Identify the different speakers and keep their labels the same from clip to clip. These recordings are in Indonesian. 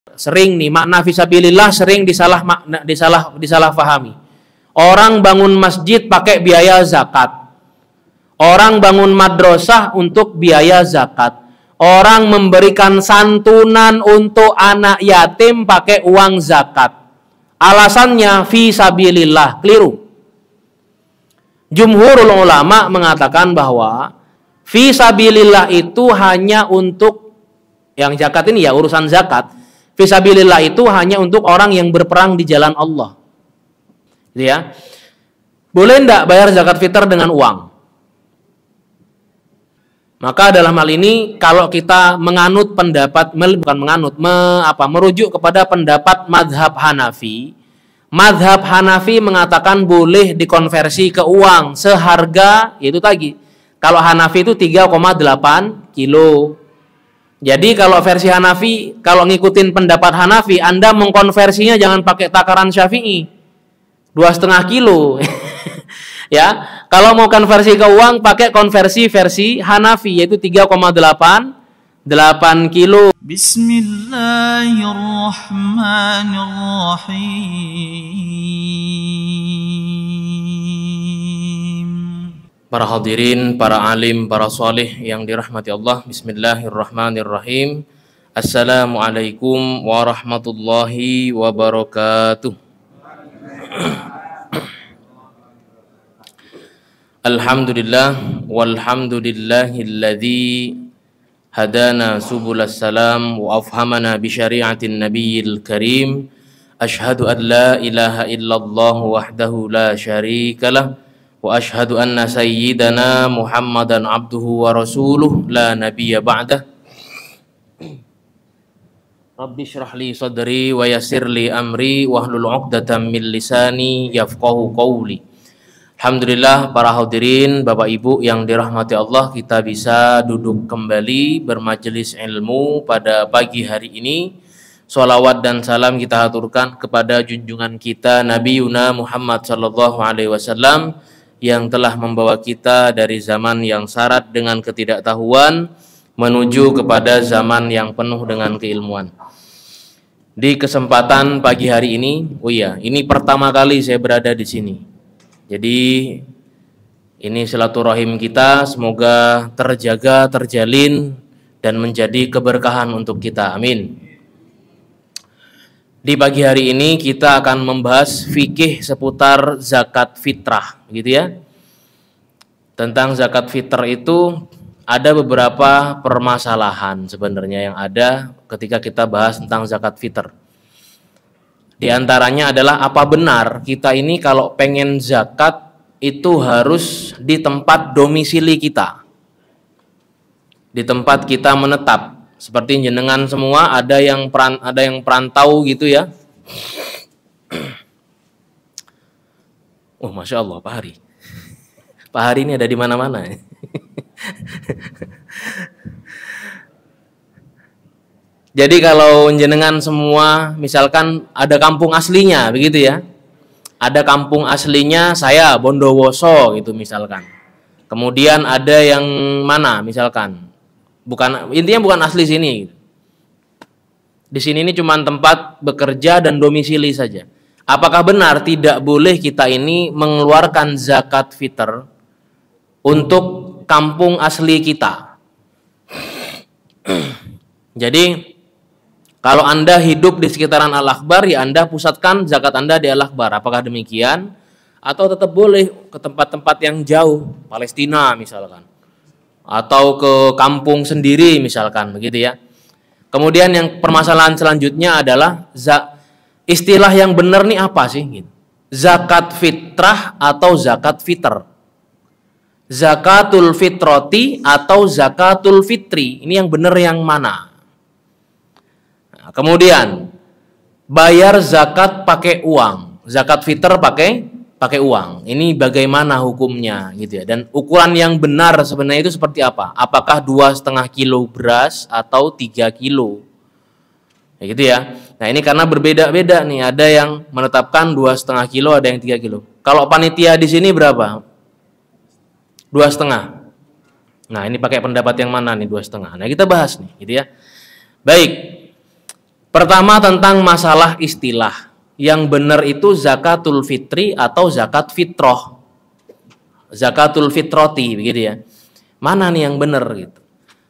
Speaker 1: Sering nih makna fisabilillah sering disalah pahami. Orang bangun masjid pakai biaya zakat. Orang bangun madrasah untuk biaya zakat. Orang memberikan santunan untuk anak yatim pakai uang zakat. Alasannya fisabilillah, keliru. Jumhurul ulama mengatakan bahwa fisabilillah itu hanya untuk yang zakat ini ya urusan zakat. Fisabilillah itu hanya untuk orang yang berperang di jalan Allah. Gitu ya. Boleh enggak bayar zakat fitr dengan uang? Maka dalam hal ini kalau kita menganut pendapat merujuk kepada pendapat madhab Hanafi. Madhab Hanafi mengatakan boleh dikonversi ke uang seharga itu tadi. Kalau Hanafi itu 3,8 kilo. Jadi kalau versi Hanafi, kalau ngikutin pendapat Hanafi, Anda mengkonversinya jangan pakai takaran Syafi'i. 2,5 kilo. Ya, kalau mau konversi ke uang pakai konversi versi Hanafi yaitu 3,8 kilo. Bismillahirrahmanirrahim. Para hadirin, para alim, para salih yang dirahmati Allah. Bismillahirrahmanirrahim. Assalamualaikum warahmatullahi wabarakatuh. Alhamdulillah walhamdulillahilladzi hadana subulas salam wa afhamana bi syari'atin nabiyil karim. Ashhadu an la ilaha illallah wahdahu la syarikalah wa ashhadu anna sayyidana Muhammadan abduhu wa rasuluh la nabiyya ba'dah. Rabbi shrah li sadri wa yassir li amri wahlul 'uqdatam min lisani yafqahu qawli. Alhamdulillah para hadirin, Bapak Ibu yang dirahmati Allah, kita bisa duduk kembali bermajelis ilmu pada pagi hari ini. Sholawat dan salam kita haturkan kepada junjungan kita Nabi Yuna Muhammad sallallahu alaihi wasallam yang telah membawa kita dari zaman yang syarat dengan ketidaktahuan menuju kepada zaman yang penuh dengan keilmuan. Di kesempatan pagi hari ini, ini pertama kali saya berada di sini. Jadi ini silaturahim kita semoga terjaga, terjalin dan menjadi keberkahan untuk kita. Amin. Di pagi hari ini kita akan membahas fikih seputar zakat fitrah, gitu ya. Tentang zakat fitrah itu ada beberapa permasalahan sebenarnya yang ada ketika kita bahas tentang zakat fitr. Di antaranya adalah apa benar kita ini kalau pengen zakat itu harus di tempat domisili kita, di tempat kita menetap. Seperti jenengan semua ada yang perantau gitu ya. Oh, Masya Allah, Pak Hari. Pak Hari ini ada di mana-mana. Jadi kalau jenengan semua misalkan ada kampung aslinya begitu ya. Ada kampung aslinya saya Bondowoso gitu misalkan. Kemudian ada yang mana misalkan intinya bukan asli sini. Di sini ini cuma tempat bekerja dan domisili saja. Apakah benar tidak boleh kita ini mengeluarkan zakat fitr untuk kampung asli kita? Jadi kalau Anda hidup di sekitaran Al-Akbar, ya Anda pusatkan zakat Anda di Al-Akbar. Apakah demikian? Atau tetap boleh ke tempat-tempat yang jauh, Palestina misalkan, atau ke kampung sendiri misalkan, begitu ya. Kemudian yang permasalahan selanjutnya adalah istilah yang benar nih apa sih? Zakat fitrah atau zakat fitr? Zakatul fitroti atau zakatul fitri? Ini yang benar yang mana? Nah, kemudian bayar zakat pakai uang, zakat fitr pakai uang. Ini bagaimana hukumnya gitu ya? Dan ukuran yang benar sebenarnya itu seperti apa? Apakah 2,5 kilo beras atau 3 kilo? Ya gitu ya. Nah ini karena berbeda-beda nih. Ada yang menetapkan 2,5 kilo, ada yang 3 kilo. Kalau panitia di sini berapa? 2,5. Nah ini pakai pendapat yang mana nih 2,5? Nah kita bahas nih, gitu ya. Baik. Pertama tentang masalah istilah. Yang benar itu zakatul fitri atau zakat fitrah. Zakatul fitroti begitu ya. Mana nih yang benar gitu.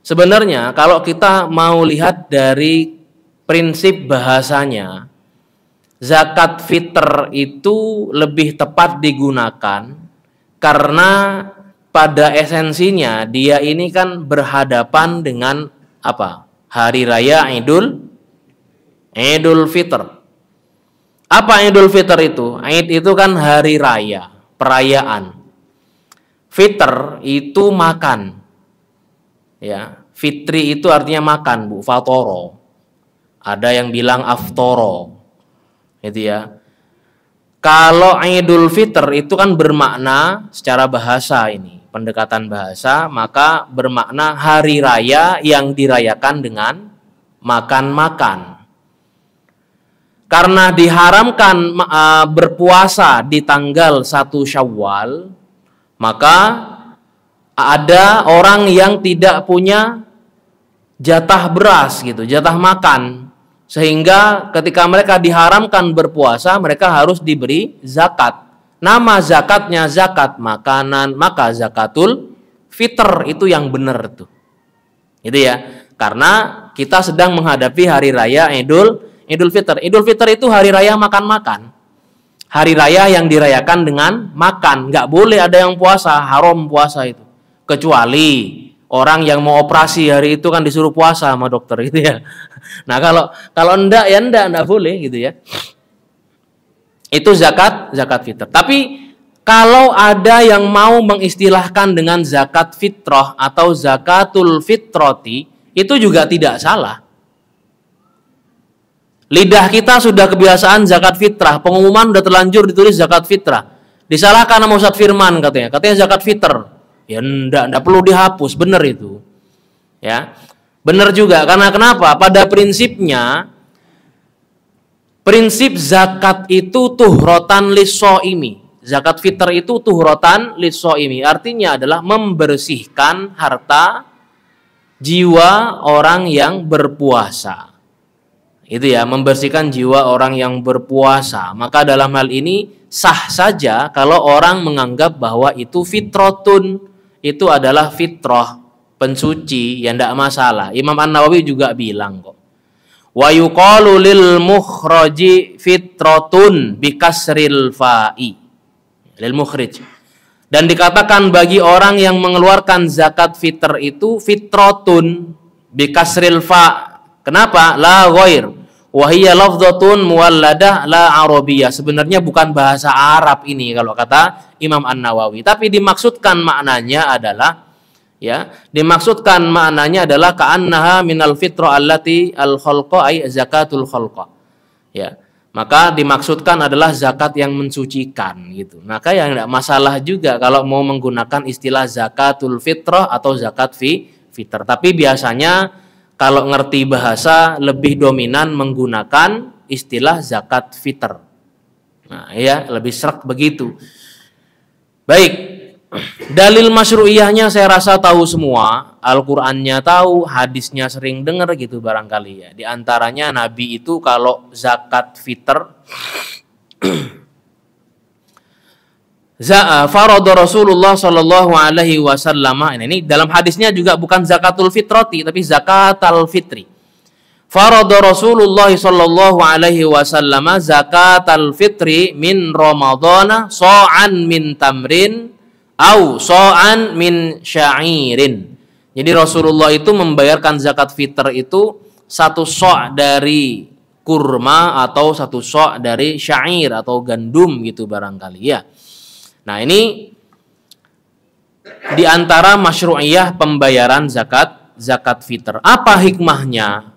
Speaker 1: Sebenarnya kalau kita mau lihat dari prinsip bahasanya, zakat fitr itu lebih tepat digunakan karena pada esensinya dia ini kan berhadapan dengan apa? Hari raya Idul Fitr. Apa Idul Fitr itu? Id itu kan hari raya, perayaan. Fitr itu makan. Ya, fitri itu artinya makan, Bu. Fatoro. Ada yang bilang aftoro. Gitu ya. Kalau Idul Fitr itu kan bermakna secara bahasa ini, pendekatan bahasa, maka bermakna hari raya yang dirayakan dengan makan-makan. Karena diharamkan berpuasa di tanggal 1 Syawal, maka ada orang yang tidak punya jatah beras gitu, jatah makan. Sehingga ketika mereka diharamkan berpuasa, mereka harus diberi zakat. Nama zakatnya zakat makanan, maka zakatul fitr itu yang benar tuh. Gitu ya. Karena kita sedang menghadapi hari raya Idul Fitr. Idul Fitr itu hari raya makan-makan. Hari raya yang dirayakan dengan makan. Nggak boleh ada yang puasa, haram puasa itu. Kecuali orang yang mau operasi hari itu kan disuruh puasa sama dokter gitu ya. Nah kalau enggak ya enggak boleh gitu ya. Itu zakat fitr. Tapi kalau ada yang mau mengistilahkan dengan zakat fitrah atau zakatul fitroti, itu juga tidak salah. Lidah kita sudah kebiasaan zakat fitrah, pengumuman udah terlanjur ditulis zakat fitrah. Disalahkan sama Ustadz Firman katanya zakat fitr. Ya enggak perlu dihapus, benar itu. Ya. Benar juga, karena kenapa? Pada prinsipnya prinsip zakat itu tuhrotan lis-shaimi. Zakat fitr itu tuhrotan lis-shaimi. Artinya adalah membersihkan harta jiwa orang yang berpuasa. Itu ya, membersihkan jiwa orang yang berpuasa. Maka dalam hal ini sah saja kalau orang menganggap bahwa itu fitrotun, itu adalah fitrah, pensuci, yang tidak masalah. Imam An-Nawawi juga bilang kok. Wa yuqalu lil mukhraji fitrotun bikasril fa'i. Lil mukhrij. Dan dikatakan bagi orang yang mengeluarkan zakat fitr itu fitrotun bikasril fa'. Kenapa? La ghair. Wahiyya lafdhatun muwalladah la arabiyah. Sebenarnya bukan bahasa Arab ini kalau kata Imam An-Nawawi, tapi dimaksudkan maknanya adalah ka'annaha minal fitra allati al-khalqa ay zakatul khalqa. Ya. Maka dimaksudkan adalah zakat yang mensucikan gitu. Maka yang tidak masalah juga kalau mau menggunakan istilah zakatul fitrah atau zakat fitr. Tapi biasanya kalau ngerti bahasa lebih dominan menggunakan istilah zakat fitr. Nah, ya, lebih serak begitu. Baik. Dalil masyru'iyahnya saya rasa tahu semua. Al-Qur'annya tahu, hadisnya sering dengar gitu barangkali ya. Di antaranya Nabi itu kalau zakat fitr farada Rasulullah sallallahu alaihi wasallam. Ini dalam hadisnya juga bukan zakatul fitrati tapi zakatul fitri. Farada Rasulullah sallallahu alaihi wasallam zakatul fitri min Ramadhana sa'an min tamrin au sa'an min sya'irin. Jadi Rasulullah itu membayarkan zakat fitr itu 1 sa' dari kurma atau 1 sa' dari syair atau gandum gitu barangkali ya. Nah, ini di antara masyru'iyah pembayaran zakat fitr. Apa hikmahnya?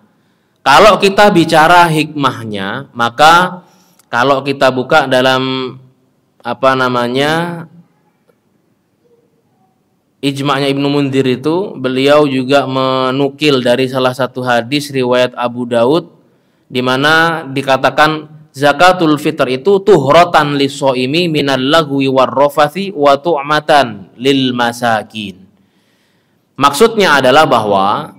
Speaker 1: Kalau kita bicara hikmahnya, maka kalau kita buka dalam ijma'nya Ibnu Mundzir itu, beliau juga menukil dari salah satu hadis riwayat Abu Daud di mana dikatakan zakatul fitr itu tuhrotan lis-shaimi minal lagwi warrafathi wa tu'matan lil masakin. Maksudnya adalah bahwa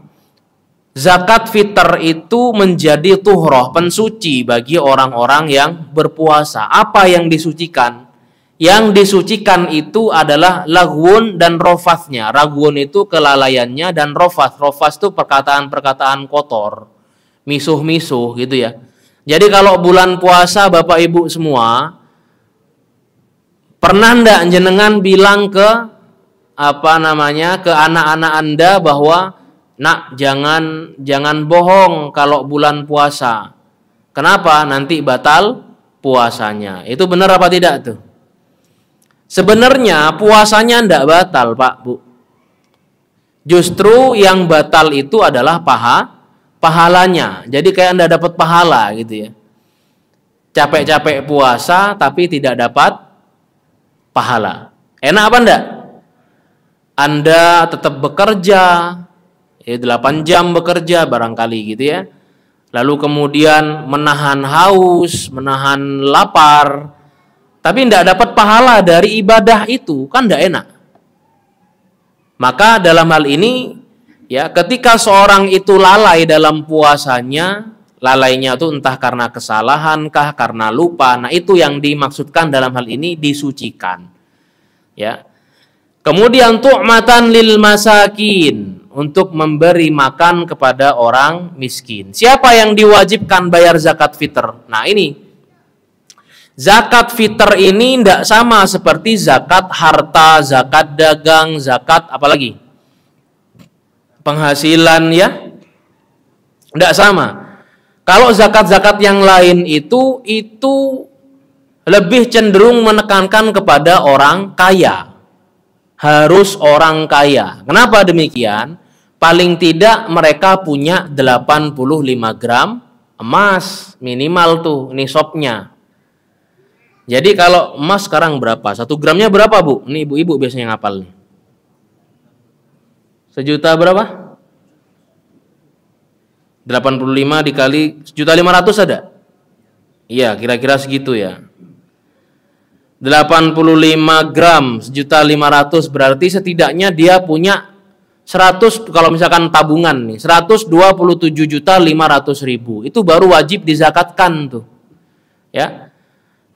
Speaker 1: zakat fitr itu menjadi tuhroh, pensuci bagi orang-orang yang berpuasa. Apa yang disucikan? Yang disucikan itu adalah laghun dan rofathnya. Laghun itu kelalaiannya, dan rofath itu perkataan-perkataan kotor, misuh-misuh gitu ya. Jadi kalau bulan puasa Bapak Ibu semua, pernah ndak jenengan bilang ke ke anak-anak Anda bahwa nak, jangan bohong kalau bulan puasa. Kenapa? Nanti batal puasanya. Itu benar apa tidak tuh? Sebenarnya puasanya ndak batal, Pak, Bu. Justru yang batal itu adalah pahalanya. Jadi kayak Anda dapat pahala gitu ya. Capek-capek puasa tapi tidak dapat pahala. Enak apa enggak? Anda tetap bekerja, 8 jam bekerja barangkali gitu ya. Lalu kemudian menahan haus, menahan lapar, tapi tidak dapat pahala dari ibadah itu, kan tidak enak. Maka dalam hal ini ya, ketika seorang itu lalai dalam puasanya, lalainya itu entah karena kesalahan kah, karena lupa, nah itu yang dimaksudkan dalam hal ini disucikan. Ya. Kemudian tu'matan lil masakin, untuk memberi makan kepada orang miskin. Siapa yang diwajibkan bayar zakat fitr? Nah ini, zakat fitr ini tidak sama seperti zakat harta, zakat dagang, zakat apalagi? Penghasilan ya. Tidak sama. Kalau zakat-zakat yang lain itu lebih cenderung menekankan kepada orang kaya. Harus orang kaya. Kenapa demikian? Paling tidak mereka punya 85 gram emas minimal tuh nisabnya. Jadi kalau emas sekarang berapa? 1 gramnya berapa, Bu? Ini ibu-ibu biasanya ngapal nih. 1 juta berapa? 85 dikali 1.500.000 ada? Iya, kira-kira segitu ya. 85 gram 1.500.000 berarti setidaknya dia punya 100, kalau misalkan tabungan nih, 127.500.000. Itu baru wajib dizakatkan tuh. Ya.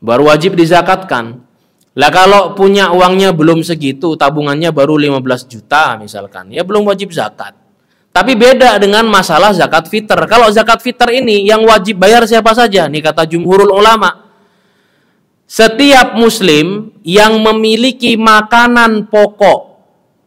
Speaker 1: Baru wajib dizakatkan. Lah kalau punya uangnya belum segitu, tabungannya baru 15 juta misalkan, ya belum wajib zakat. Tapi beda dengan masalah zakat fitr. Kalau zakat fitr ini yang wajib bayar siapa saja? Nih kata jumhurul ulama. Setiap muslim yang memiliki makanan pokok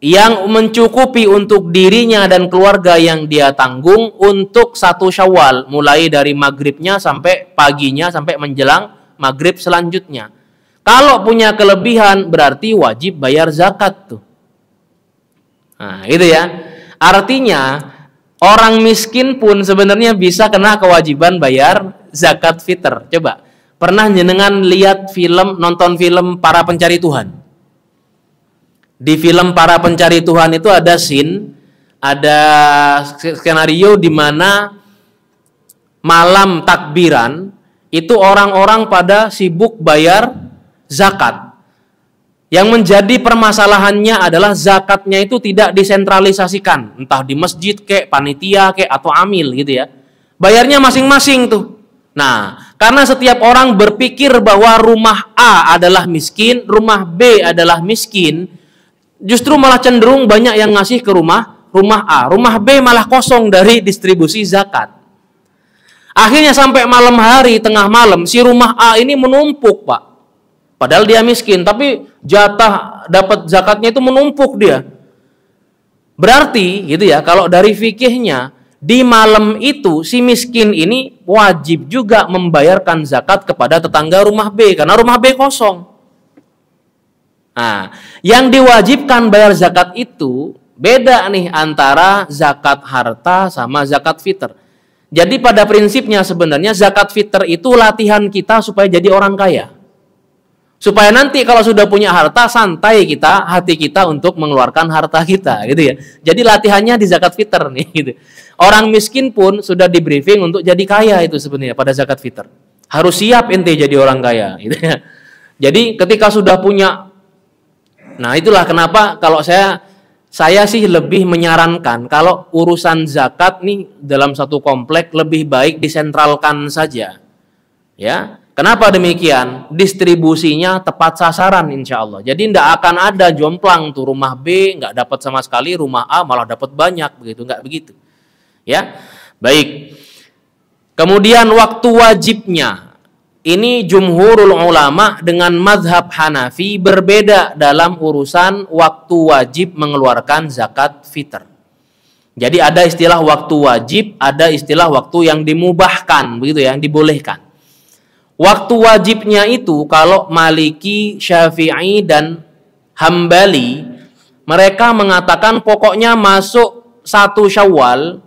Speaker 1: yang mencukupi untuk dirinya dan keluarga yang dia tanggung untuk 1 Syawal, mulai dari maghribnya sampai paginya sampai menjelang maghrib selanjutnya. Kalau punya kelebihan berarti wajib bayar zakat tuh. Nah, itu ya. Artinya orang miskin pun sebenarnya bisa kena kewajiban bayar zakat fitr. Coba, pernah jenengan lihat nonton film Para Pencari Tuhan? Di film Para Pencari Tuhan itu ada skenario di mana malam takbiran itu orang-orang pada sibuk bayar zakat. Yang menjadi permasalahannya adalah zakatnya itu tidak disentralisasikan, entah di masjid kek, panitia kek, atau amil gitu ya. Bayarnya masing-masing tuh. Nah, karena setiap orang berpikir bahwa rumah A adalah miskin, rumah B adalah miskin, justru malah cenderung banyak yang ngasih ke rumah A. Rumah B malah kosong dari distribusi zakat. Akhirnya sampai malam hari, tengah malam, si rumah A ini menumpuk, Pak. Padahal dia miskin, tapi jatah dapat zakatnya itu menumpuk dia. Berarti gitu ya, kalau dari fikihnya, di malam itu si miskin ini wajib juga membayarkan zakat kepada tetangga rumah B, karena rumah B kosong. Nah, yang diwajibkan bayar zakat itu beda nih antara zakat harta sama zakat fitr. Jadi pada prinsipnya sebenarnya zakat fitr itu latihan kita supaya jadi orang kaya. Supaya nanti kalau sudah punya harta, santai hati kita untuk mengeluarkan harta kita, gitu ya. Jadi latihannya di zakat fitr nih, gitu. Orang miskin pun sudah di briefing untuk jadi kaya itu sebenarnya pada zakat fitr. Harus siap ente jadi orang kaya, gitu ya. Jadi ketika sudah punya, nah itulah kenapa kalau saya Saya sih lebih menyarankan kalau urusan zakat nih dalam satu komplek lebih baik disentralkan saja. Ya, kenapa demikian? Distribusinya tepat sasaran insya Allah. Jadi tidak akan ada jomplang tuh rumah B nggak dapat sama sekali, rumah A malah dapat banyak begitu, nggak begitu. Ya, baik. Kemudian waktu wajibnya. Ini jumhurul ulama dengan mazhab Hanafi berbeda dalam urusan waktu wajib mengeluarkan zakat fitr. Jadi ada istilah waktu wajib, ada istilah waktu yang dimubahkan, begitu ya, yang dibolehkan. Waktu wajibnya itu kalau Maliki, Syafi'i dan Hambali, mereka mengatakan pokoknya masuk 1 Syawal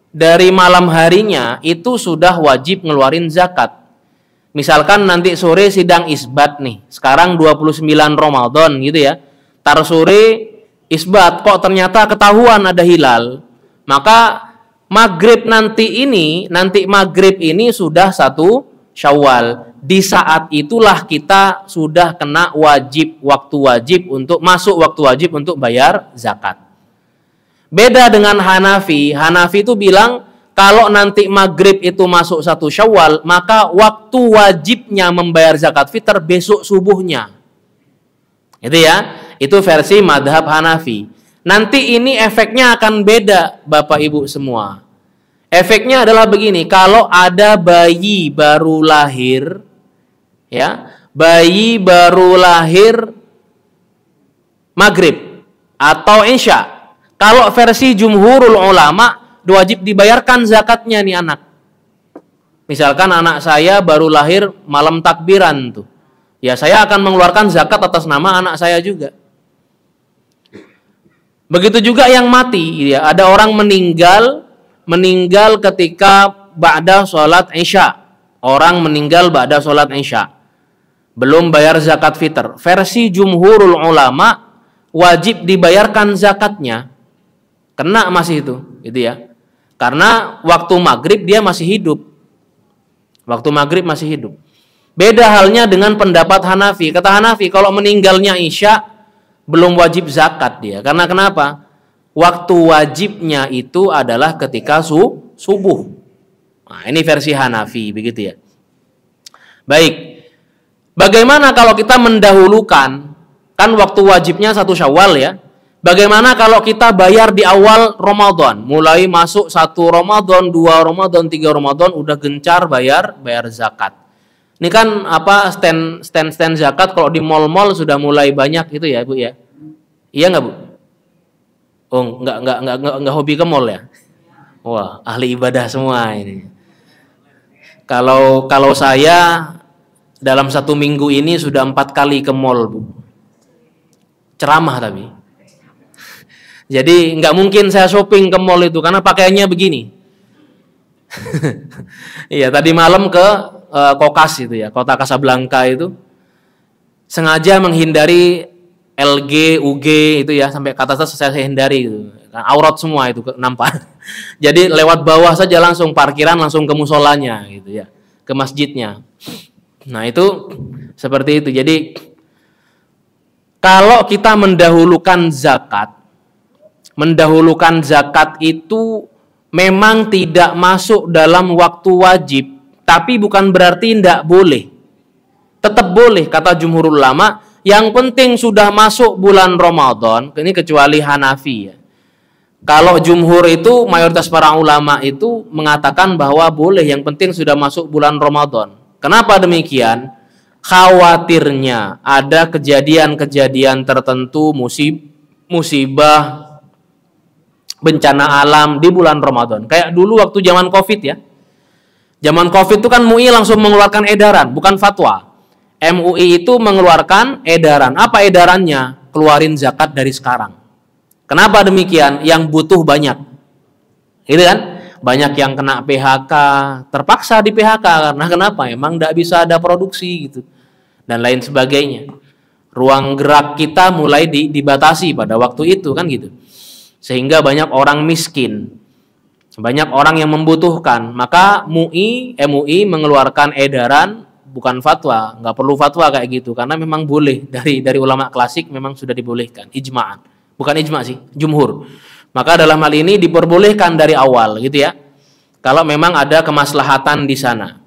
Speaker 1: dari malam harinya itu sudah wajib ngeluarin zakat. Misalkan nanti sore sidang isbat nih. Sekarang 29 Ramadan gitu ya. Tar sore isbat kok ternyata ketahuan ada hilal. Maka maghrib nanti maghrib ini sudah 1 Syawal. Di saat itulah kita sudah kena waktu wajib untuk masuk waktu wajib untuk bayar zakat. Beda dengan Hanafi. Hanafi itu bilang kalau nanti maghrib itu masuk 1 Syawal, maka waktu wajibnya membayar zakat fitr besok subuhnya. Itu ya, itu versi madhab Hanafi. Nanti ini efeknya akan beda, Bapak Ibu semua. Efeknya adalah begini, kalau ada bayi baru lahir, ya, bayi baru lahir maghrib atau isya. Kalau versi jumhurul ulama, wajib dibayarkan zakatnya nih anak. Misalkan anak saya baru lahir malam takbiran tuh. Ya saya akan mengeluarkan zakat atas nama anak saya juga. Begitu juga yang mati, ya, ada orang meninggal ketika ba'da sholat isya. Orang meninggal ba'da sholat isya. Belum bayar zakat fitr. Versi jumhurul ulama wajib dibayarkan zakatnya. Kena masih itu, gitu ya. Karena waktu maghrib dia masih hidup. Waktu maghrib masih hidup. Beda halnya dengan pendapat Hanafi. Kata Hanafi, kalau meninggalnya isya, belum wajib zakat dia. Karena kenapa? Waktu wajibnya itu adalah ketika subuh. Nah, ini versi Hanafi, begitu ya. Baik. Bagaimana kalau kita mendahulukan, kan waktu wajibnya 1 Syawal ya. Bagaimana kalau kita bayar di awal Ramadan? Mulai masuk 1 Ramadan, 2 Ramadan, 3 Ramadan udah gencar bayar zakat. Ini kan apa stand zakat kalau di mal-mal sudah mulai banyak itu ya, Bu ya. Iya enggak, Bu? Oh, enggak hobi ke mall ya? Wah, ahli ibadah semua ini. Kalau saya dalam 1 minggu ini sudah 4 kali ke mall, Bu. Ceramah tapi. Jadi nggak mungkin saya shopping ke mall itu karena pakaiannya begini. Iya, tadi malam ke Kokas itu ya, kota Casablanca itu. Sengaja menghindari LG, UG itu ya, sampai ke atas saya hindari gitu. Aurat semua itu nampak. Jadi lewat bawah saja langsung parkiran langsung ke musolanya gitu ya, ke masjidnya. Nah, itu seperti itu. Jadi kalau kita mendahulukan zakat itu memang tidak masuk dalam waktu wajib, tapi bukan berarti tidak boleh. Tetap boleh kata jumhur ulama, yang penting sudah masuk bulan Ramadan, ini kecuali Hanafi ya. Kalau jumhur itu mayoritas para ulama itu mengatakan bahwa boleh, yang penting sudah masuk bulan Ramadan. Kenapa demikian? Khawatirnya ada kejadian-kejadian tertentu, musibah, bencana alam di bulan Ramadan. Kayak dulu waktu zaman Covid ya. Zaman Covid itu kan MUI langsung mengeluarkan edaran, bukan fatwa. MUI itu mengeluarkan edaran. Apa edarannya? Keluarin zakat dari sekarang. Kenapa demikian? Yang butuh banyak. Gitu kan? Banyak yang kena PHK, terpaksa di PHK karena kenapa? Emang tidak bisa ada produksi gitu. Dan lain sebagainya. Ruang gerak kita mulai dibatasi pada waktu itu kan gitu. Sehingga banyak orang miskin, banyak orang yang membutuhkan. Maka MUI mengeluarkan edaran, bukan fatwa, nggak perlu fatwa kayak gitu, karena memang boleh dari ulama klasik memang sudah dibolehkan, ijma'an, Bukan ijma sih, jumhur. Maka dalam hal ini diperbolehkan dari awal gitu ya. Kalau memang ada kemaslahatan di sana.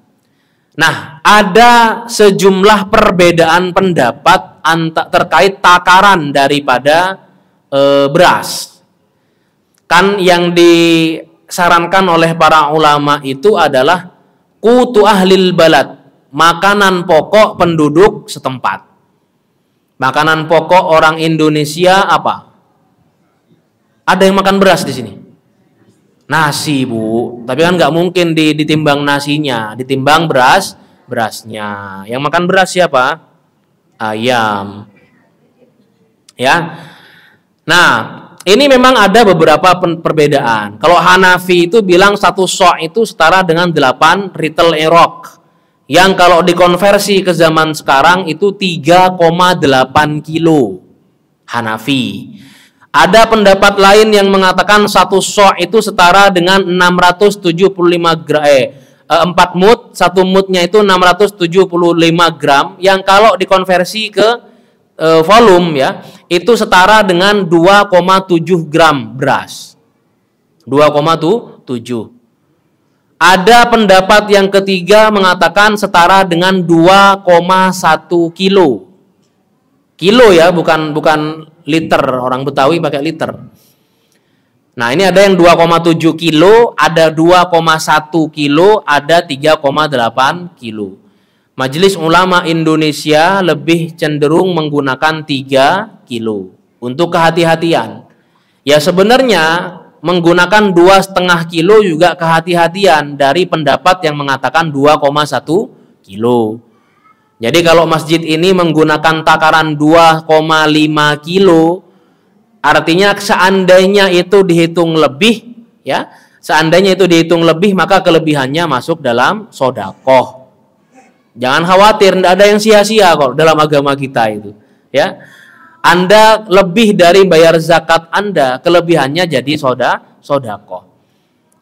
Speaker 1: Nah, ada sejumlah perbedaan pendapat terkait takaran daripada beras. Kan yang disarankan oleh para ulama itu adalah qutu ahlil balad, makanan pokok penduduk setempat. Makanan pokok orang Indonesia apa? Ada yang makan beras di sini? Nasi, Bu. Tapi kan nggak mungkin ditimbang nasinya, ditimbang berasnya. Yang makan beras siapa? Ayam. Ya. Nah, ini memang ada beberapa perbedaan. Kalau Hanafi itu bilang 1 so' itu setara dengan 8 ritel erok. Yang kalau dikonversi ke zaman sekarang itu 3,8 kilo. Hanafi. Ada pendapat lain yang mengatakan 1 so' itu setara dengan 675 gram, 4 mud, 1 mudnya itu 675 gram, yang kalau dikonversi ke volume ya, itu setara dengan 2,7 gram beras. 2,7. Ada pendapat yang ketiga mengatakan setara dengan 2,1 kilo. Kilo ya, bukan liter, orang Betawi pakai liter. Nah, ini ada yang 2,7 kilo, ada 2,1 kilo, ada 3,8 kilo. Majelis Ulama Indonesia lebih cenderung menggunakan 3 kilo untuk kehati-hatian. Ya sebenarnya menggunakan 2,5 kilo juga kehati-hatian dari pendapat yang mengatakan 2,1 kilo. Jadi kalau masjid ini menggunakan takaran 2,5 kilo, artinya seandainya itu dihitung lebih, ya, seandainya itu dihitung lebih, maka kelebihannya masuk dalam sodakoh. Jangan khawatir, tidak ada yang sia-sia kok dalam agama kita itu, ya. Anda lebih dari bayar zakat Anda, kelebihannya jadi sodakoh.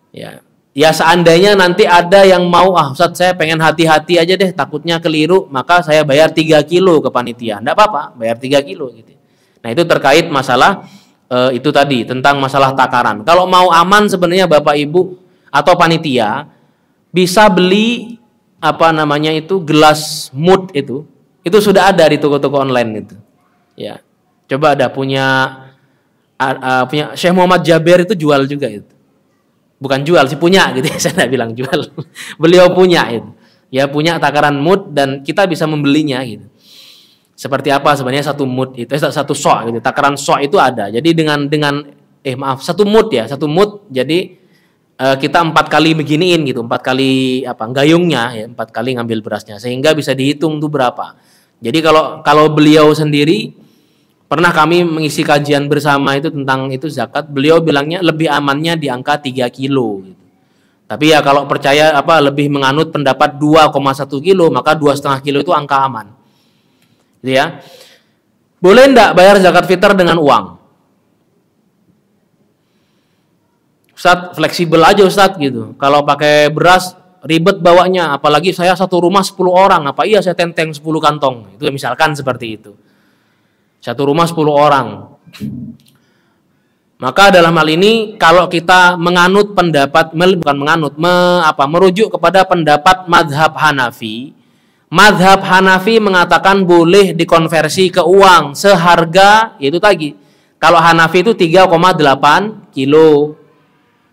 Speaker 1: Ya. Ya seandainya nanti ada yang mau, Ustaz saya pengen hati-hati aja deh, takutnya keliru, maka saya bayar 3 kilo ke panitia. Tidak apa-apa, bayar 3 kilo. Gitu. Nah itu terkait masalah itu tadi, tentang masalah takaran. Kalau mau aman sebenarnya Bapak Ibu atau panitia, bisa beli gelas mud itu sudah ada di toko-toko online itu. Ya, coba ada punya Syekh Muhammad Jabir itu jual juga itu. Bukan jual sih, punya gitu ya, saya tidak bilang jual. Beliau punya itu. Ya punya takaran mud dan kita bisa membelinya gitu. Seperti apa sebenarnya 1 mud itu, 1 so' gitu. Takaran so' itu ada. Jadi dengan 1 mud ya, 1 mud jadi kita 4 kali beginiin gitu, 4 kali gayungnya ya, 4 kali ngambil berasnya sehingga bisa dihitung tuh berapa. Jadi kalau beliau sendiri pernah kami mengisi kajian bersama itu tentang itu zakat, beliau bilangnya lebih amannya di angka 3 kilo gitu. Tapi ya kalau percaya lebih menganut pendapat 2,1 kilo, maka 2,5 kilo itu angka aman. Gitu ya. Boleh enggak bayar zakat fitr dengan uang? Ustaz, fleksibel aja Ustaz gitu. Kalau pakai beras ribet bawanya, apalagi saya satu rumah 10 orang, apa iya saya tenteng 10 kantong. Itu misalkan seperti itu. Satu rumah 10 orang. Maka dalam hal ini kalau kita menganut pendapat, merujuk kepada pendapat madhab Hanafi. Madhab Hanafi mengatakan boleh dikonversi ke uang seharga, yaitu tadi. Kalau Hanafi itu 3,8 kilo.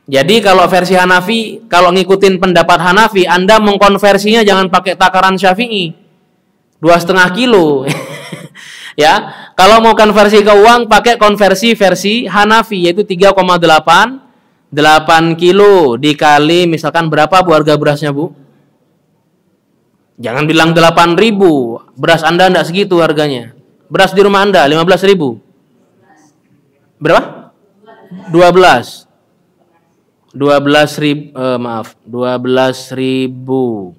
Speaker 1: Jadi kalau versi Hanafi, kalau ngikutin pendapat Hanafi, Anda mengkonversinya jangan pakai takaran Syafi'i. 2,5 kilo. Ya, kalau mau konversi ke uang pakai konversi versi Hanafi yaitu 3,8 kilo dikali misalkan berapa Bu harga berasnya Bu? Jangan bilang 8.000, beras Anda enggak segitu harganya. Beras di rumah Anda 15.000. Berapa? 12.000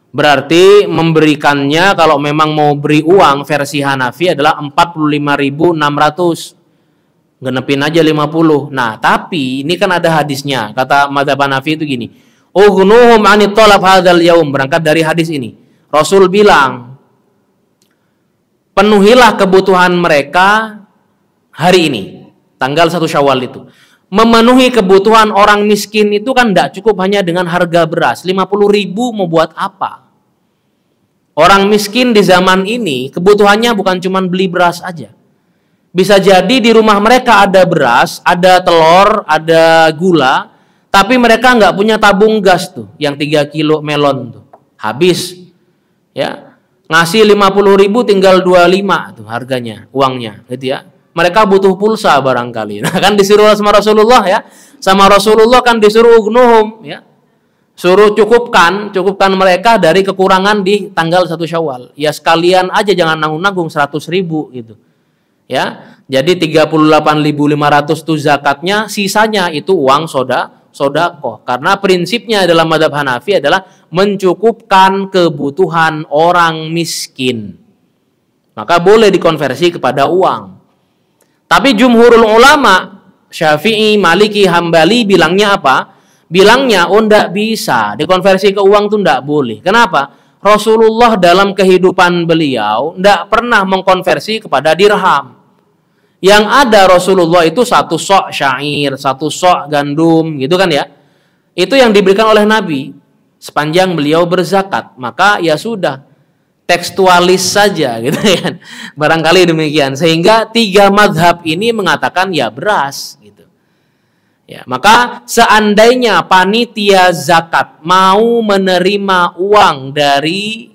Speaker 1: Berarti memberikannya kalau memang mau beri uang versi Hanafi adalah 45.600. Genepin aja 50. Nah, tapi ini kan ada hadisnya. Kata mazhab Hanafi itu gini. Ughnuhum 'anit talab hadzal yaum. Berangkat dari hadis ini. Rasul bilang, penuhilah kebutuhan mereka hari ini. tanggal 1 Syawal itu. Memenuhi kebutuhan orang miskin itu kan tidak cukup hanya dengan harga beras. 50.000 mau buat apa? Orang miskin di zaman ini kebutuhannya bukan cuma beli beras aja. Bisa jadi di rumah mereka ada beras, ada telur, ada gula, tapi mereka nggak punya tabung gas tuh, yang 3 kilo melon tuh. Habis. Ya. Ngasih 50.000 tinggal 25 tuh harganya, uangnya, gitu ya. Mereka butuh pulsa barangkali. Nah, kan disuruh sama Rasulullah ya. Sama Rasulullah kan disuruh ugnuhum ya. Suruh cukupkan mereka dari kekurangan di tanggal 1 Syawal. Ya sekalian aja jangan nanggung-nanggung 100.000 gitu. Ya, jadi 38.500 itu zakatnya, sisanya itu uang sodakoh. Karena prinsipnya dalam mazhab Hanafi adalah mencukupkan kebutuhan orang miskin. Maka boleh dikonversi kepada uang. Tapi jumhurul ulama, Syafi'i, Maliki, Hambali bilangnya apa? Bilangnya, oh enggak bisa, dikonversi ke uang tuh enggak boleh. Kenapa? Rasulullah dalam kehidupan beliau enggak pernah mengkonversi kepada dirham. Yang ada Rasulullah itu 1 sok syair, 1 sok gandum, gitu kan ya. Itu yang diberikan oleh Nabi sepanjang beliau berzakat. Maka ya sudah, tekstualis saja gitu kan. Barangkali demikian. Sehingga 3 mazhab ini mengatakan ya beras gitu. Ya, maka seandainya panitia zakat mau menerima uang dari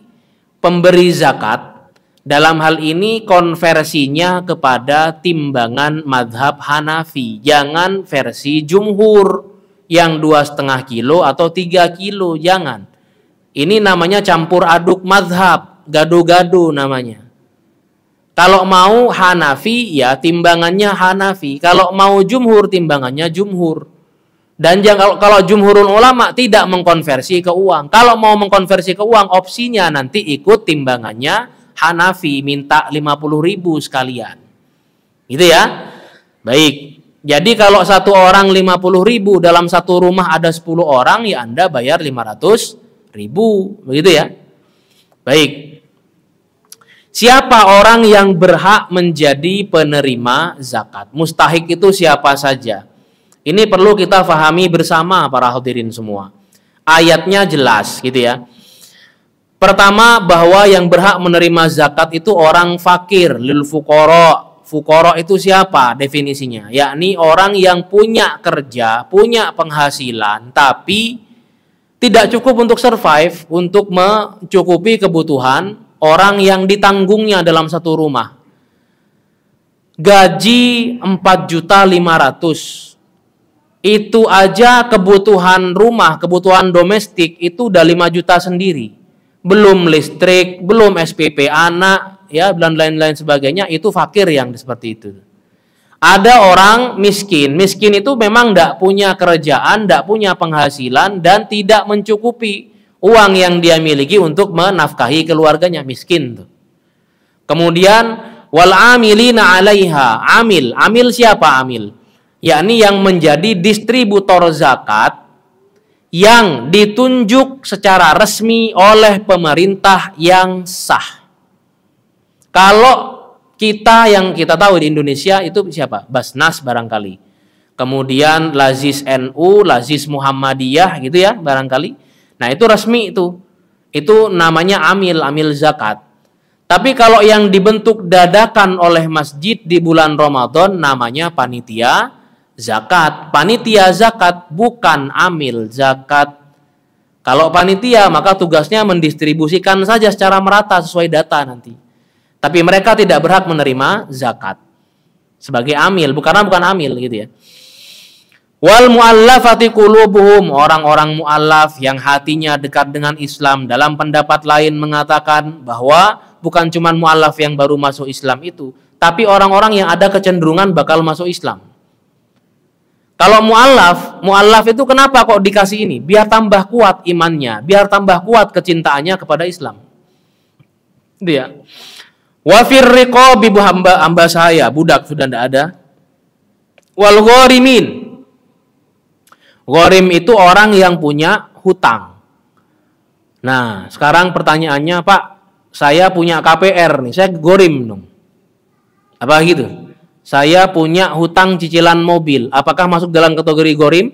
Speaker 1: pemberi zakat, dalam hal ini konversinya kepada timbangan mazhab Hanafi. Jangan versi jumhur yang 2,5 kilo atau 3 kilo. Jangan. Ini namanya campur aduk mazhab. Gado-gado namanya. Kalau mau Hanafi ya timbangannya Hanafi. Kalau mau jumhur timbangannya jumhur. Dan kalau jumhurul ulama tidak mengkonversi ke uang. Kalau mau mengkonversi ke uang opsinya nanti ikut timbangannya Hanafi, minta 50.000 sekalian. Gitu ya. Baik. Jadi kalau satu orang 50.000 dalam satu rumah ada 10 orang ya Anda bayar 500.000. Begitu ya. Baik. Siapa orang yang berhak menjadi penerima zakat? Mustahik itu siapa saja? Ini perlu kita fahami bersama para hadirin semua. Ayatnya jelas gitu ya. Pertama, bahwa yang berhak menerima zakat itu orang fakir, lil fuqara. Fuqara itu siapa definisinya? Yakni orang yang punya kerja, punya penghasilan, tapi tidak cukup untuk survive, untuk mencukupi kebutuhan orang yang ditanggungnya dalam satu rumah. Gaji 4.500.000. Itu aja kebutuhan rumah, kebutuhan domestik itu udah 5 juta sendiri. Belum listrik, belum SPP anak, ya dan lain-lain sebagainya, itu fakir yang seperti itu. Ada orang miskin itu memang tidak punya kerjaan, tidak punya penghasilan dan tidak mencukupi uang yang dia miliki untuk menafkahi keluarganya, miskin tuh. Kemudian wal amilina 'alaiha, amil siapa amil? Yakni yang menjadi distributor zakat yang ditunjuk secara resmi oleh pemerintah yang sah. Kalau yang kita tahu di Indonesia itu siapa? Basnas barangkali. Kemudian Lazis NU, Lazis Muhammadiyah gitu ya barangkali. Nah itu resmi itu. Itu namanya amil zakat. Tapi kalau yang dibentuk dadakan oleh masjid di bulan Ramadan namanya panitia zakat. Panitia zakat bukan amil zakat. Kalau panitia maka tugasnya mendistribusikan saja secara merata sesuai data nanti. Tapi mereka tidak berhak menerima zakat sebagai amil, bukan amil gitu ya. Wal muallafati qulubuhum, orang-orang muallaf yang hatinya dekat dengan Islam. Dalam pendapat lain mengatakan bahwa bukan cuma muallaf yang baru masuk Islam itu, tapi orang-orang yang ada kecenderungan bakal masuk Islam. Kalau muallaf itu kenapa kok dikasih ini? Biar tambah kuat imannya, biar tambah kuat kecintaannya kepada Islam. Dia. Wa fir riqabi, hamba saya, budak sudah tidak ada. Wal gharimin. Gharim itu orang yang punya hutang. Nah, sekarang pertanyaannya, Pak, saya punya KPR nih, saya gharim dong. Apa gitu? Saya punya hutang cicilan mobil. Apakah masuk dalam kategori ghorim?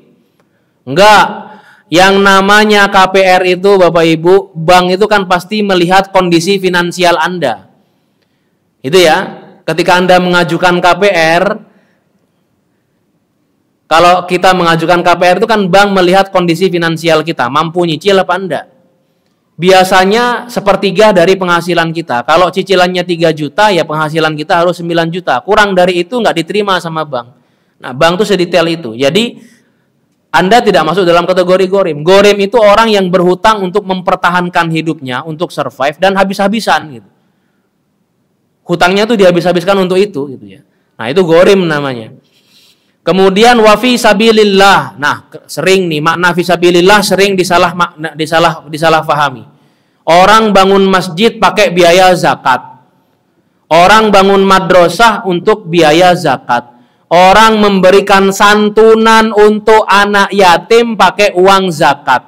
Speaker 1: Enggak. Yang namanya KPR itu Bapak Ibu, bank itu kan pasti melihat kondisi finansial Anda. Itu ya. Ketika Anda mengajukan KPR, kalau kita mengajukan KPR itu kan bank melihat kondisi finansial kita, mampu nyicil apa enggak. Biasanya sepertiga dari penghasilan kita. Kalau cicilannya 3 juta, ya penghasilan kita harus 9 juta. Kurang dari itu nggak diterima sama bank. Nah, bank tuh sedetail itu. Jadi, Anda tidak masuk dalam kategori ghorim. Ghorim itu orang yang berhutang untuk mempertahankan hidupnya, untuk survive, dan habis-habisan. Gitu. Hutangnya tuh dihabis-habiskan untuk itu. Gitu ya. Nah, itu ghorim namanya. Kemudian wafi sabilillah. Nah, sering nih makna fisabilillah sering disalah pahami. Orang bangun masjid pakai biaya zakat. Orang bangun madrasah untuk biaya zakat. Orang memberikan santunan untuk anak yatim pakai uang zakat.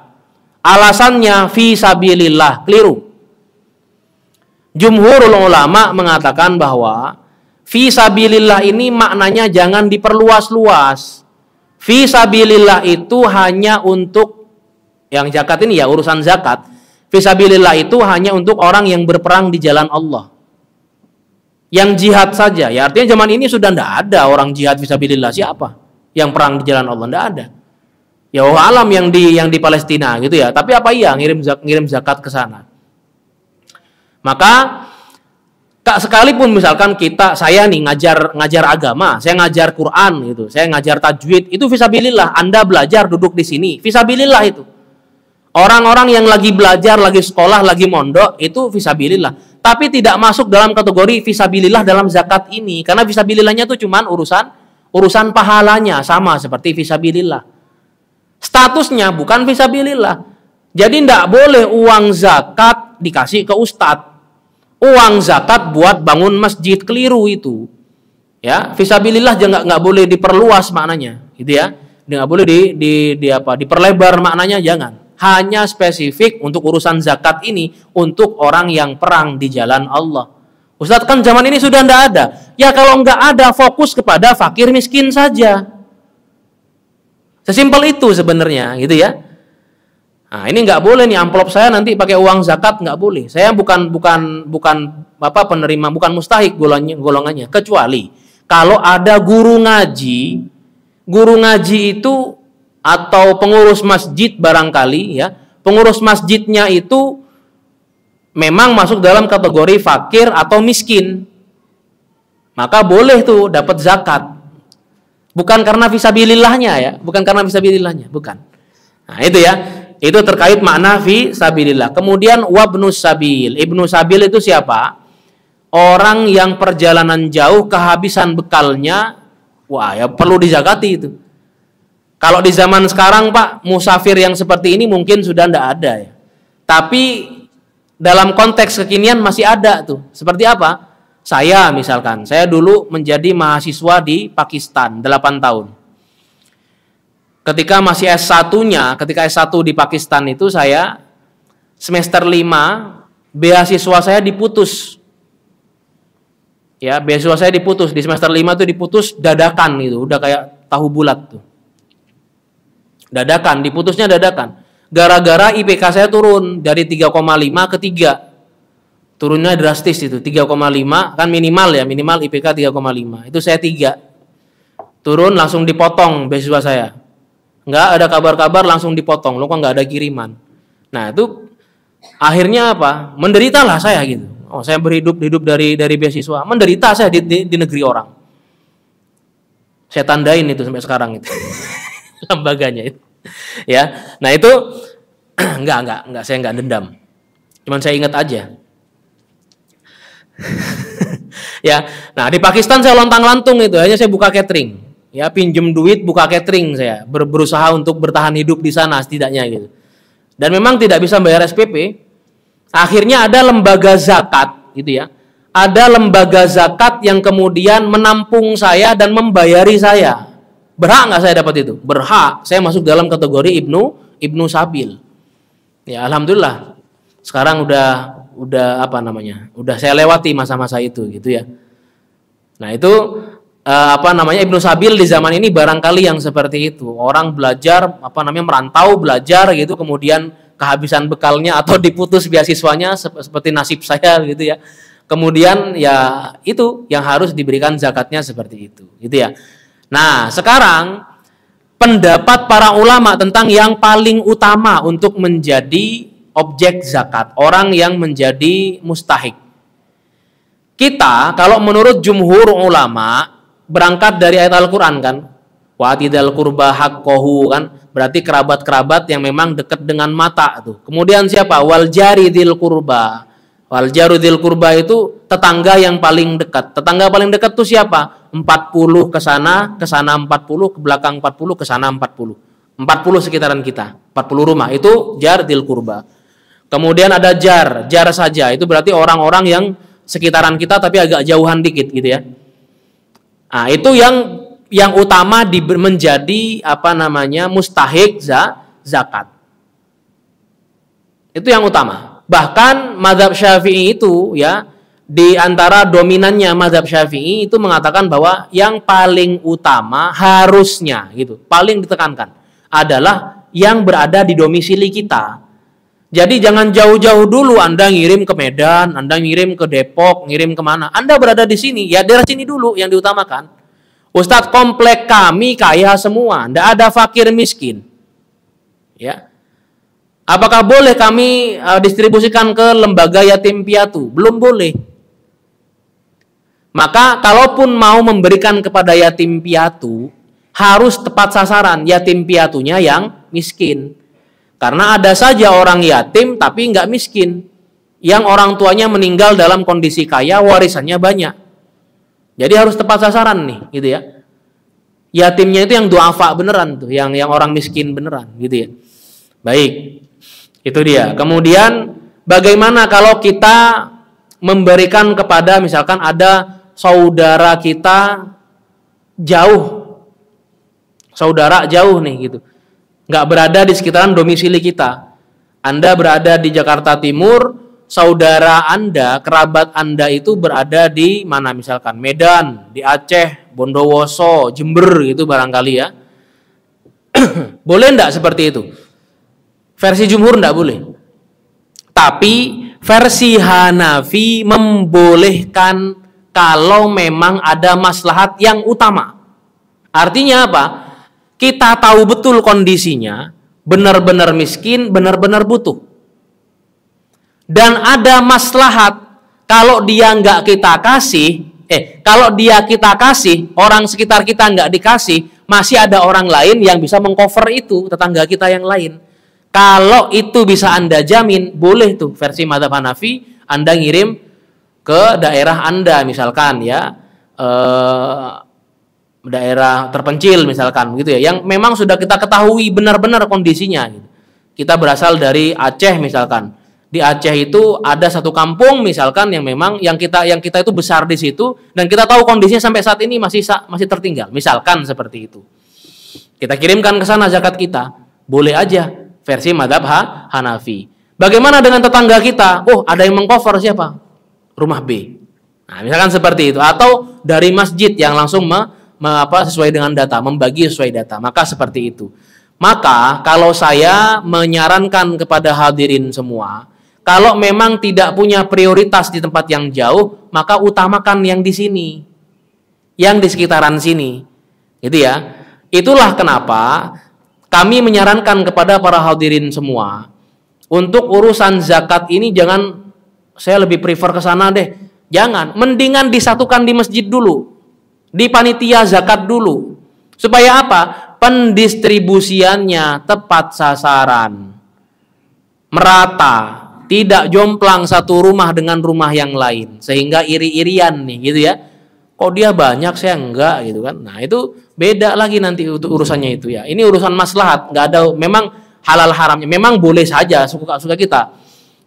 Speaker 1: Alasannya fisabilillah, keliru. Jumhurul ulama mengatakan bahwa fisabilillah ini maknanya jangan diperluas-luas. Fisabilillah itu hanya untuk yang zakat ini ya urusan zakat. Fisabilillah itu hanya untuk orang yang berperang di jalan Allah. Yang jihad saja. Ya artinya zaman ini sudah tidak ada orang jihad fisabilillah. Siapa yang perang di jalan Allah? Tidak ada. Ya Allah alam yang di Palestina gitu ya. Tapi apa iya ngirim zakat ke sana? Maka sekalipun misalkan saya nih ngajar agama, saya ngajar Quran gitu, saya ngajar tajwid, itu fisabilillah. Anda belajar duduk di sini, fisabilillah itu. Orang-orang yang lagi belajar, lagi sekolah, lagi mondok, itu fisabilillah. Tapi tidak masuk dalam kategori fisabilillah dalam zakat ini, karena fisabilillahnya itu cuman urusan pahalanya, sama seperti fisabilillah. Statusnya bukan fisabilillah. Jadi tidak boleh uang zakat dikasih ke ustadz. Uang zakat buat bangun masjid, keliru itu. Ya, fisabilillah jangan nggak boleh diperluas maknanya, gitu ya. Nggak boleh diperlebar maknanya, jangan. Hanya spesifik untuk urusan zakat ini untuk orang yang perang di jalan Allah. Ustadz kan zaman ini sudah nggak ada. Ya kalau nggak ada, fokus kepada fakir miskin saja. Sesimpel itu sebenarnya, gitu ya. Nah, ini nggak boleh nih amplop saya nanti pakai uang zakat, nggak boleh. Saya bukan penerima, bukan mustahik golongannya, kecuali kalau ada guru ngaji itu atau pengurus masjid barangkali ya, pengurus masjidnya itu memang masuk dalam kategori fakir atau miskin. Maka boleh tuh dapat zakat. Bukan karena fisabilillahnya ya, bukan. Nah, itu ya. Itu terkait makna fi sabilillah. Kemudian wabnus sabil. Ibnu sabil itu siapa? Orang yang perjalanan jauh kehabisan bekalnya, wah ya perlu dizakati itu. Kalau di zaman sekarang Pak, musafir yang seperti ini mungkin sudah tidak ada ya. Tapi dalam konteks kekinian masih ada tuh. Seperti apa? Saya misalkan, saya dulu menjadi mahasiswa di Pakistan 8 tahun. Ketika masih ketika S1 di Pakistan itu saya semester 5, beasiswa saya diputus. Ya, beasiswa saya diputus di semester 5 itu diputus dadakan gitu, udah kayak tahu bulat tuh. Diputusnya dadakan. Gara-gara IPK saya turun dari 3,5 ke 3. Turunnya drastis itu, 3,5 kan minimal IPK 3,5. Itu saya 3. Turun langsung dipotong beasiswa saya. Nggak ada kabar-kabar langsung dipotong, lo kok nggak ada kiriman. Nah itu akhirnya apa? Menderitalah saya gitu. Oh saya hidup dari beasiswa, menderita saya di negeri orang. Saya tandain itu sampai sekarang itu lembaganya itu. Ya, nah itu enggak saya enggak dendam. Cuman saya ingat aja. Ya, nah di Pakistan saya lontang-lantung itu, hanya saya buka catering. Ya, pinjem duit buka catering saya, berusaha untuk bertahan hidup di sana setidaknya gitu. Dan memang tidak bisa bayar SPP. Akhirnya ada lembaga zakat gitu ya. Ada lembaga zakat yang kemudian menampung saya dan membayari saya. Berhak nggak saya dapat itu? Berhak. Saya masuk dalam kategori Ibnu Sabil. Ya, alhamdulillah. Sekarang udah Udah saya lewati masa-masa itu gitu ya. Nah, itu Ibnu Sabil di zaman ini barangkali yang seperti itu. Orang belajar merantau belajar gitu, kemudian kehabisan bekalnya atau diputus beasiswanya seperti nasib saya gitu ya. Kemudian ya itu yang harus diberikan zakatnya seperti itu gitu ya. Nah, sekarang pendapat para ulama tentang yang paling utama untuk menjadi objek zakat, orang yang menjadi mustahik. Kita kalau menurut jumhur ulama berangkat dari ayat Al-Qur'an kan, wa atidal qurba haqqahu kan, berarti kerabat-kerabat yang memang dekat dengan mata tuh. Kemudian siapa? Wal jari dzil qurba. Wal jaru dzil qurba itu tetangga yang paling dekat. Tetangga paling dekat tuh siapa? 40 ke sana 40, ke belakang 40, ke sana 40. 40 sekitaran kita, 40 rumah. Itu jar dzil qurba. Kemudian ada jar saja. Itu berarti orang-orang yang sekitaran kita tapi agak jauhan dikit gitu ya. Nah, itu yang utama menjadi mustahik zakat. Itu yang utama. Bahkan mazhab Syafi'i itu ya, di antara dominannya mazhab Syafi'i itu mengatakan bahwa yang paling utama harusnya gitu, paling ditekankan adalah yang berada di domisili kita. Jadi jangan jauh-jauh dulu Anda ngirim ke Medan, Anda ngirim ke Depok, ngirim kemana. Anda berada di sini, ya daerah sini dulu yang diutamakan. Ustadz, komplek kami kaya semua, tidak ada fakir miskin. Ya. Apakah boleh kami distribusikan ke lembaga yatim piatu? Belum boleh. Maka kalaupun mau memberikan kepada yatim piatu, harus tepat sasaran, yatim piatunya yang miskin. Karena ada saja orang yatim tapi nggak miskin, yang orang tuanya meninggal dalam kondisi kaya, warisannya banyak. Jadi harus tepat sasaran nih, gitu ya. Yatimnya itu yang duafa beneran tuh, yang orang miskin beneran, gitu ya. Baik, itu dia. Kemudian bagaimana kalau kita memberikan kepada misalkan ada saudara kita jauh, saudara jauh nih gitu, nggak berada di sekitaran domisili kita. Anda berada di Jakarta Timur, saudara Anda, kerabat Anda itu berada di mana misalkan Medan, di Aceh, Bondowoso, Jember gitu barangkali ya. Boleh enggak seperti itu? Versi jumhur enggak boleh. Tapi versi Hanafi membolehkan kalau memang ada maslahat yang utama. Artinya apa? Kita tahu betul kondisinya, benar-benar miskin, benar-benar butuh. Dan ada maslahat kalau dia nggak kita kasih, kalau dia kita kasih, orang sekitar kita nggak dikasih, masih ada orang lain yang bisa mengcover itu, tetangga kita yang lain. Kalau itu bisa Anda jamin, boleh tuh versi mazhab Hanafi, Anda ngirim ke daerah Anda misalkan ya, daerah terpencil misalkan gitu ya, yang memang sudah kita ketahui benar-benar kondisinya. Kita berasal dari Aceh misalkan. Di Aceh itu ada satu kampung misalkan yang memang yang kita itu besar di situ dan kita tahu kondisinya sampai saat ini masih tertinggal. Misalkan seperti itu. Kita kirimkan ke sana zakat kita. Boleh aja versi mazhab Hanafi. Bagaimana dengan tetangga kita? Oh, ada yang mengcover siapa? Rumah B. Nah, misalkan seperti itu, atau dari masjid yang langsung sesuai dengan data, membagi sesuai data. Maka seperti itu. Maka kalau saya menyarankan kepada hadirin semua, kalau memang tidak punya prioritas di tempat yang jauh, maka utamakan yang di sini, yang di sekitaran sini, gitu ya. Itulah kenapa kami menyarankan kepada para hadirin semua untuk urusan zakat ini jangan saya lebih prefer ke sana deh, jangan. Mendingan disatukan di masjid dulu, di panitia zakat dulu, supaya apa? Pendistribusiannya tepat sasaran, merata. Tidak jomplang satu rumah dengan rumah yang lain sehingga iri-irian nih gitu ya. Kok dia banyak saya enggak gitu kan. Nah, itu beda lagi nanti urusannya itu ya. Ini urusan maslahat, enggak ada memang halal haramnya. Memang boleh saja suka-suka kita.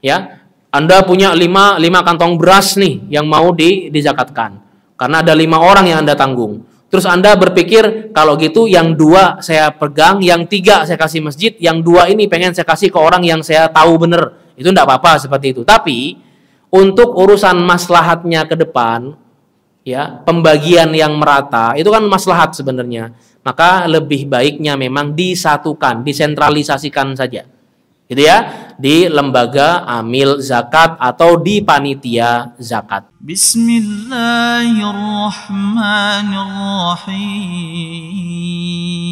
Speaker 1: Ya. Anda punya 5 kantong beras nih yang mau dizakatkan. Karena ada 5 orang yang Anda tanggung. Terus Anda berpikir kalau gitu yang 2 saya pegang, yang 3 saya kasih masjid, yang 2 ini pengen saya kasih ke orang yang saya tahu bener. Itu tidak apa-apa seperti itu. Tapi untuk urusan maslahatnya ke depan, ya, pembagian yang merata itu kan maslahat sebenarnya. Maka lebih baiknya memang disatukan, disentralisasikan saja. Gitu ya, di lembaga amil zakat atau di panitia zakat.
Speaker 2: Bismillahirrahmanirrahim.